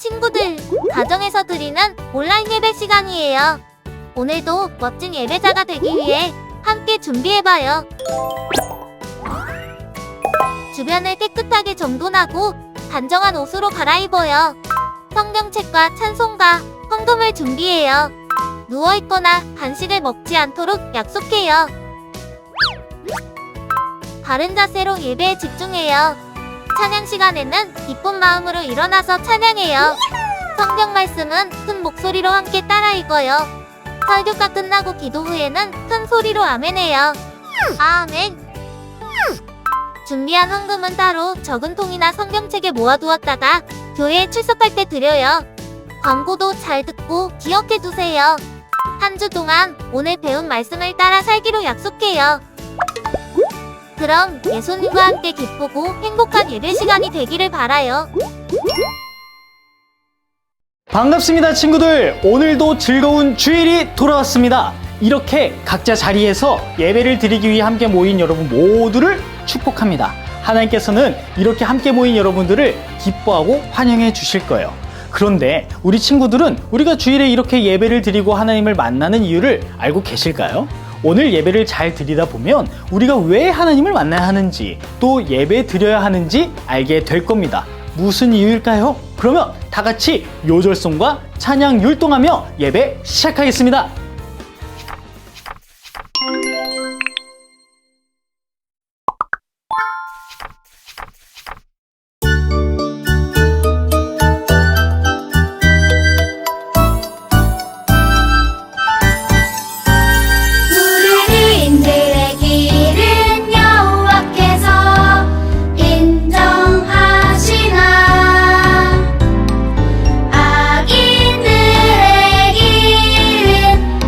친구들, 가정에서 드리는 온라인 예배 시간이에요. 오늘도 멋진 예배자가 되기 위해 함께 준비해봐요. 주변을 깨끗하게 정돈하고 단정한 옷으로 갈아입어요. 성경책과 찬송가, 헌금을 준비해요. 누워있거나 간식을 먹지 않도록 약속해요. 바른 자세로 예배에 집중해요. 찬양 시간에는 기쁜 마음으로 일어나서 찬양해요. 성경 말씀은 큰 목소리로 함께 따라 읽어요. 설교가 끝나고 기도 후에는 큰 소리로 아멘해요. 아멘. 준비한 헌금은 따로 적은 통이나 성경책에 모아두었다가 교회에 출석할 때 드려요. 광고도 잘 듣고 기억해두세요. 한 주 동안 오늘 배운 말씀을 따라 살기로 약속해요. 그럼 예수님과 함께 기쁘고 행복한 예배 시간이 되기를 바라요. 반갑습니다, 친구들. 오늘도 즐거운 주일이 돌아왔습니다. 이렇게 각자 자리에서 예배를 드리기 위해 함께 모인 여러분 모두를 축복합니다. 하나님께서는 이렇게 함께 모인 여러분들을 기뻐하고 환영해 주실 거예요. 그런데 우리 친구들은 우리가 주일에 이렇게 예배를 드리고 하나님을 만나는 이유를 알고 계실까요? 오늘 예배를 잘 드리다 보면 우리가 왜 하나님을 만나야 하는지, 또 예배 드려야 하는지 알게 될 겁니다. 무슨 이유일까요? 그러면 다 같이 요절송과 찬양 율동하며 예배 시작하겠습니다. 악인들의 길은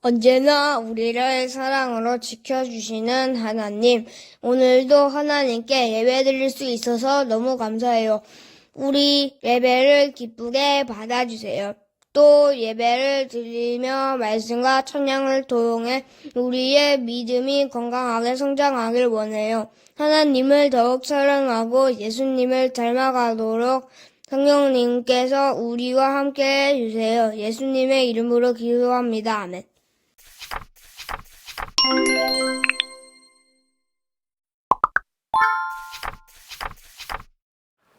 언제나 우리를 사랑으로 지켜주시는 하나님, 오늘도 하나님께 예배드릴 수 있어서 너무 감사해요. 우리 예배를 기쁘게 받아주세요. 또 예배를 드리며 말씀과 찬양을 통해 우리의 믿음이 건강하게 성장하길 원해요. 하나님을 더욱 사랑하고 예수님을 닮아가도록 성령님께서 우리와 함께 해주세요. 예수님의 이름으로 기도합니다. 아멘.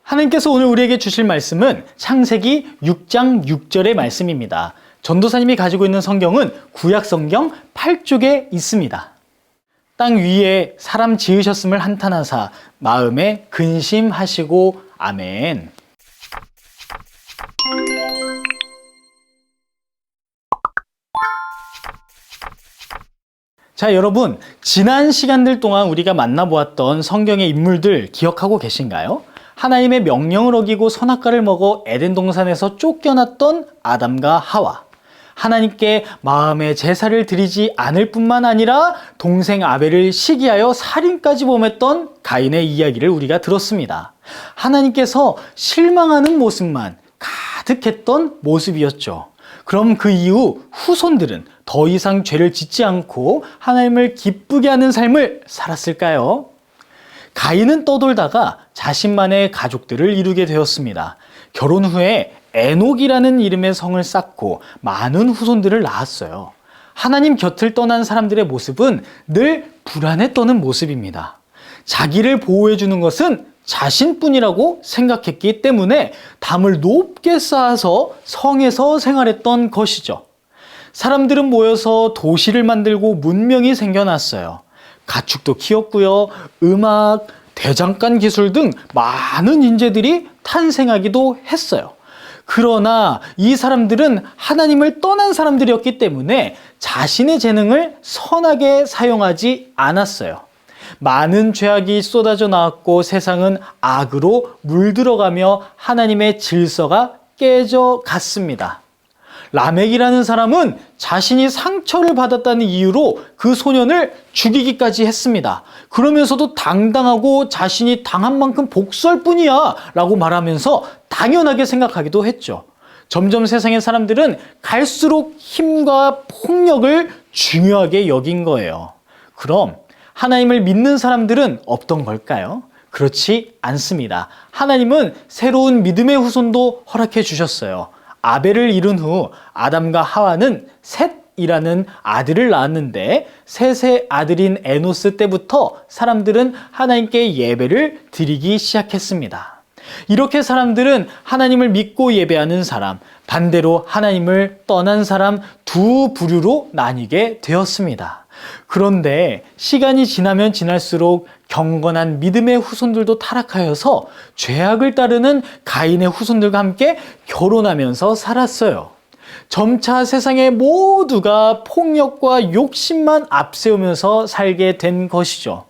하나님께서 오늘 우리에게 주실 말씀은 창세기 6장 6절의 말씀입니다. 전도사님이 가지고 있는 성경은 구약 성경 8쪽에 있습니다. 땅 위에 사람 지으셨음을 한탄하사 마음에 근심하시고 아멘. 자, 여러분, 지난 시간들 동안 우리가 만나보았던 성경의 인물들 기억하고 계신가요? 하나님의 명령을 어기고 선악과를 먹어 에덴 동산에서 쫓겨났던 아담과 하와, 하나님께 마음의 제사를 드리지 않을 뿐만 아니라 동생 아벨을 시기하여 살인까지 범했던 가인의 이야기를 우리가 들었습니다. 하나님께서 실망하는 모습만 가득했던 모습이었죠. 그럼 그 이후 후손들은 더 이상 죄를 짓지 않고 하나님을 기쁘게 하는 삶을 살았을까요? 가인은 떠돌다가 자신만의 가족들을 이루게 되었습니다. 결혼 후에 에녹이라는 이름의 성을 쌓고 많은 후손들을 낳았어요. 하나님 곁을 떠난 사람들의 모습은 늘 불안에 떠는 모습입니다. 자기를 보호해주는 것은 자신뿐이라고 생각했기 때문에 담을 높게 쌓아서 성에서 생활했던 것이죠. 사람들은 모여서 도시를 만들고 문명이 생겨났어요. 가축도 키웠고요. 음악, 대장간 기술 등 많은 인재들이 탄생하기도 했어요. 그러나 이 사람들은 하나님을 떠난 사람들이었기 때문에 자신의 재능을 선하게 사용하지 않았어요. 많은 죄악이 쏟아져 나왔고 세상은 악으로 물들어가며 하나님의 질서가 깨져 갔습니다. 라멕이라는 사람은 자신이 상처를 받았다는 이유로 그 소년을 죽이기까지 했습니다. 그러면서도 당당하고 자신이 당한 만큼 복수할 뿐이야 라고 말하면서 당연하게 생각하기도 했죠. 점점 세상의 사람들은 갈수록 힘과 폭력을 중요하게 여긴 거예요. 그럼 하나님을 믿는 사람들은 없던 걸까요? 그렇지 않습니다. 하나님은 새로운 믿음의 후손도 허락해 주셨어요. 아벨을 이룬 후 아담과 하와는 셋이라는 아들을 낳았는데 셋의 아들인 에노스 때부터 사람들은 하나님께 예배를 드리기 시작했습니다. 이렇게 사람들은 하나님을 믿고 예배하는 사람, 반대로 하나님을 떠난 사람 두 부류로 나뉘게 되었습니다. 그런데 시간이 지나면 지날수록 경건한 믿음의 후손들도 타락하여서 죄악을 따르는 가인의 후손들과 함께 결혼하면서 살았어요. 점차 세상의 모두가 폭력과 욕심만 앞세우면서 살게 된 것이죠.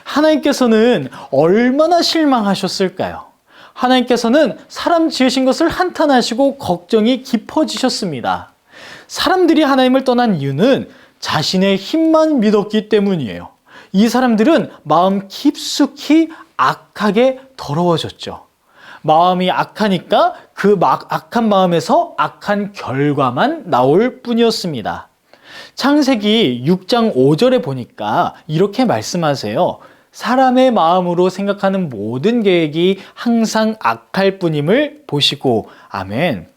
하나님께서는 얼마나 실망하셨을까요? 하나님께서는 사람 지으신 것을 한탄하시고 걱정이 깊어지셨습니다. 사람들이 하나님을 떠난 이유는 자신의 힘만 믿었기 때문이에요. 이 사람들은 마음 깊숙이 악하게 더러워졌죠. 마음이 악하니까 그 악한 마음에서 악한 결과만 나올 뿐이었습니다. 창세기 6장 5절에 보니까 이렇게 말씀하세요. 사람의 마음으로 생각하는 모든 계획이 항상 악할 뿐임을 보시고 아멘.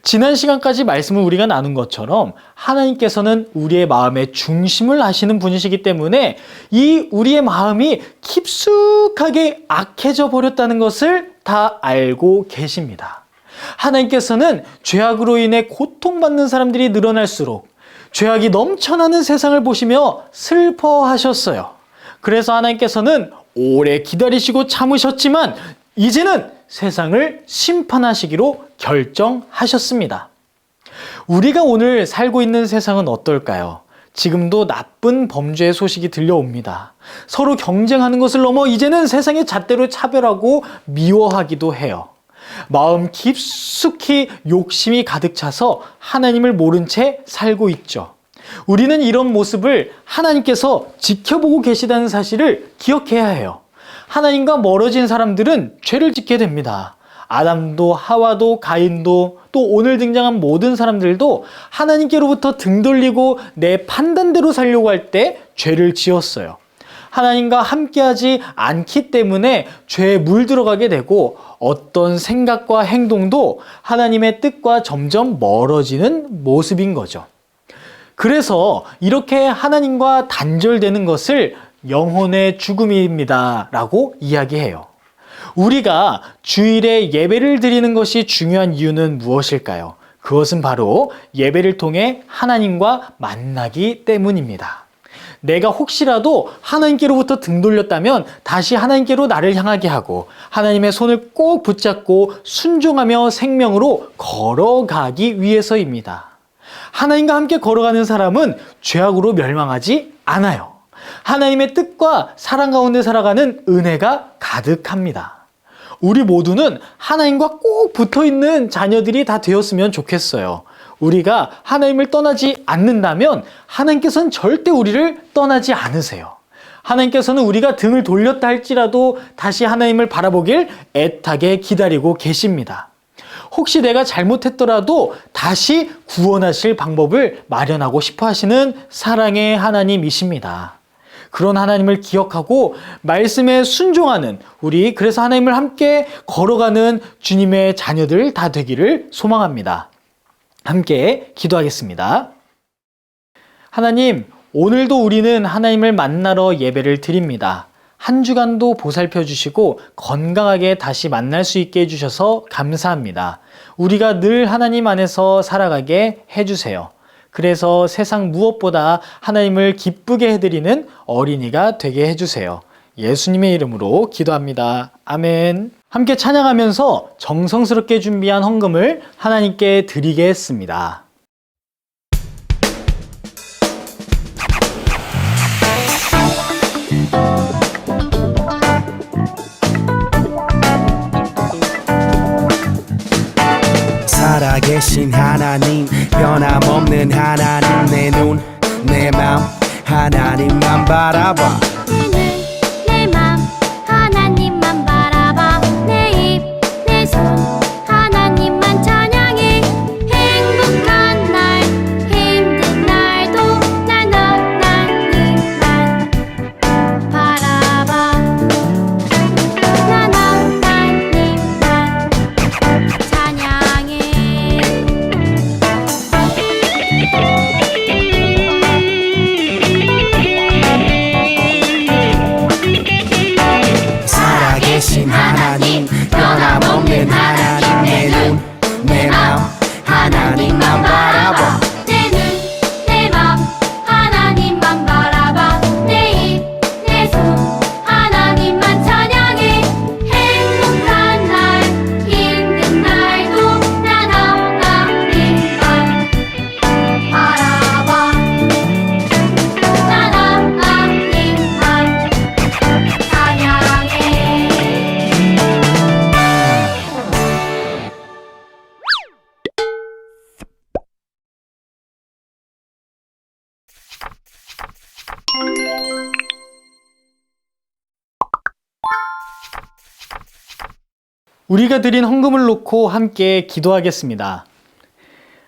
지난 시간까지 말씀을 우리가 나눈 것처럼 하나님께서는 우리의 마음의 중심을 아시는 분이시기 때문에 이 우리의 마음이 깊숙하게 악해져 버렸다는 것을 다 알고 계십니다. 하나님께서는 죄악으로 인해 고통받는 사람들이 늘어날수록 죄악이 넘쳐나는 세상을 보시며 슬퍼하셨어요. 그래서 하나님께서는 오래 기다리시고 참으셨지만 이제는 세상을 심판하시기로 결정하셨습니다. 우리가 오늘 살고 있는 세상은 어떨까요? 지금도 나쁜 범죄의 소식이 들려옵니다. 서로 경쟁하는 것을 넘어 이제는 세상의 잣대로 차별하고 미워하기도 해요. 마음 깊숙이 욕심이 가득 차서 하나님을 모른 채 살고 있죠. 우리는 이런 모습을 하나님께서 지켜보고 계시다는 사실을 기억해야 해요. 하나님과 멀어진 사람들은 죄를 짓게 됩니다. 아담도 하와도 가인도 또 오늘 등장한 모든 사람들도 하나님께로부터 등 돌리고 내 판단대로 살려고 할 때 죄를 지었어요. 하나님과 함께하지 않기 때문에 죄에 물들어가게 되고 어떤 생각과 행동도 하나님의 뜻과 점점 멀어지는 모습인 거죠. 그래서 이렇게 하나님과 단절되는 것을 영혼의 죽음입니다 라고 이야기해요. 우리가 주일에 예배를 드리는 것이 중요한 이유는 무엇일까요? 그것은 바로 예배를 통해 하나님과 만나기 때문입니다. 내가 혹시라도 하나님께로부터 등 돌렸다면 다시 하나님께로 나를 향하게 하고 하나님의 손을 꼭 붙잡고 순종하며 생명으로 걸어가기 위해서입니다. 하나님과 함께 걸어가는 사람은 죄악으로 멸망하지 않아요. 하나님의 뜻과 사랑 가운데 살아가는 은혜가 가득합니다. 우리 모두는 하나님과 꼭 붙어있는 자녀들이 다 되었으면 좋겠어요. 우리가 하나님을 떠나지 않는다면 하나님께서는 절대 우리를 떠나지 않으세요. 하나님께서는 우리가 등을 돌렸다 할지라도 다시 하나님을 바라보길 애타게 기다리고 계십니다. 혹시 내가 잘못했더라도 다시 구원하실 방법을 마련하고 싶어 하시는 사랑의 하나님이십니다. 그런 하나님을 기억하고 말씀에 순종하는 우리, 그래서 하나님을 함께 걸어가는 주님의 자녀들 다 되기를 소망합니다. 함께 기도하겠습니다. 하나님, 오늘도 우리는 하나님을 만나러 예배를 드립니다. 한 주간도 보살펴 주시고 건강하게 다시 만날 수 있게 해주셔서 감사합니다. 우리가 늘 하나님 안에서 살아가게 해주세요. 그래서 세상 무엇보다 하나님을 기쁘게 해드리는 어린이가 되게 해주세요. 예수님의 이름으로 기도합니다. 아멘. 함께 찬양하면서 정성스럽게 준비한 헌금을 하나님께 드리겠습니다. 살아계신 하나님, 변함없는 하나님, 내 눈, 내 맘 하나님만 바라봐. 내 맘 하나님만 바라봐. 내 입, 내 손 하나님만 찬양해. 행복한 날, 힘든 날도 난 하나님만 바라봐. 난 하나님만 찬양해. 살아계신 하나님, 변함없는 하나님, 내 눈, 내 맘 하나님만 바라봐. 내 눈, 내 맘 하나님만 바라봐. 내 입, 내 손 하나님만 찬양해. 행복한 날, 힘든 날도 난 하나님만 바라봐. 난 하나님만 찬양해. 우리가 드린 헌금을 놓고 함께 기도하겠습니다.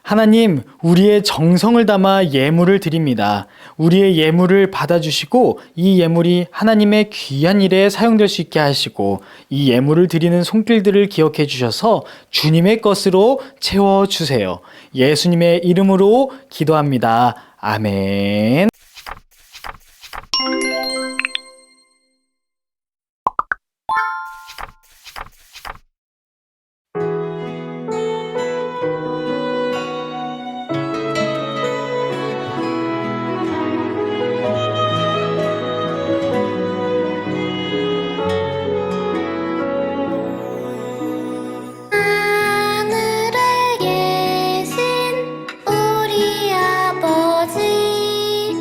하나님, 우리의 정성을 담아 예물을 드립니다. 우리의 예물을 받아주시고 이 예물이 하나님의 귀한 일에 사용될 수 있게 하시고 이 예물을 드리는 손길들을 기억해 주셔서 주님의 것으로 채워주세요. 예수님의 이름으로 기도합니다. 아멘. 하늘에 계신 우리 아버지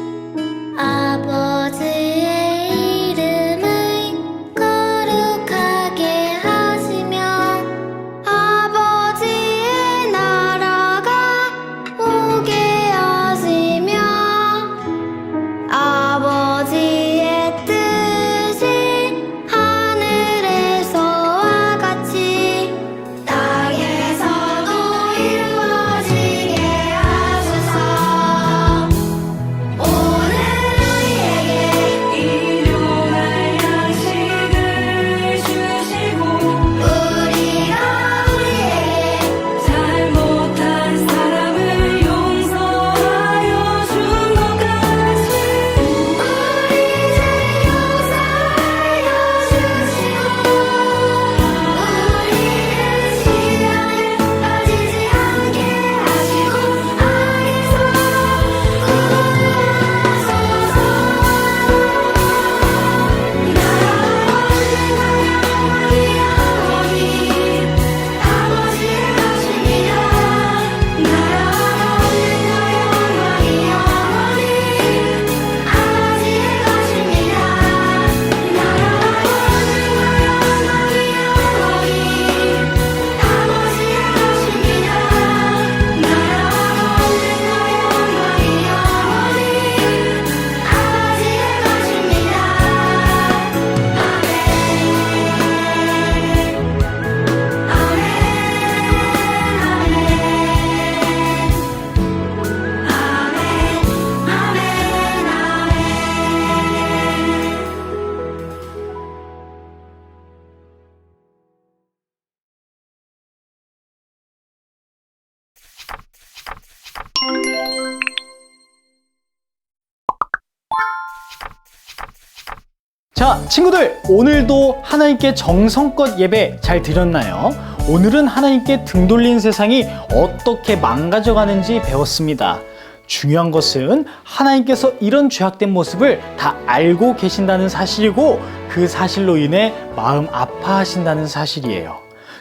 자, 친구들, 오늘도 하나님께 정성껏 예배 잘 드렸나요? 오늘은 하나님께 등 돌린 세상이 어떻게 망가져가는지 배웠습니다. 중요한 것은 하나님께서 이런 죄악된 모습을 다 알고 계신다는 사실이고 그 사실로 인해 마음 아파하신다는 사실이에요.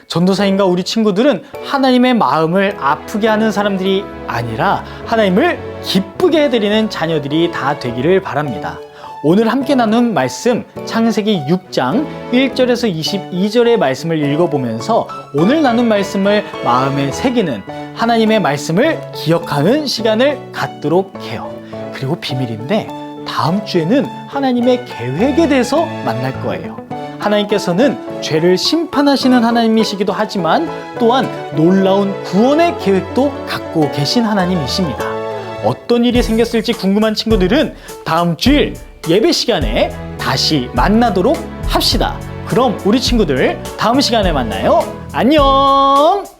전도사님과 우리 친구들은 하나님의 마음을 아프게 하는 사람들이 아니라 하나님을 기쁘게 해드리는 자녀들이 다 되기를 바랍니다. 오늘 함께 나눈 말씀 창세기 6장 1절에서 22절의 말씀을 읽어보면서 오늘 나눈 말씀을 마음에 새기는 하나님의 말씀을 기억하는 시간을 갖도록 해요. 그리고 비밀인데 다음 주에는 하나님의 계획에 대해서 만날 거예요. 하나님께서는 죄를 심판하시는 하나님이시기도 하지만 또한 놀라운 구원의 계획도 갖고 계신 하나님이십니다. 어떤 일이 생겼을지 궁금한 친구들은 다음 주일 예배 시간에 다시 만나도록 합시다. 그럼 우리 친구들 다음 시간에 만나요. 안녕!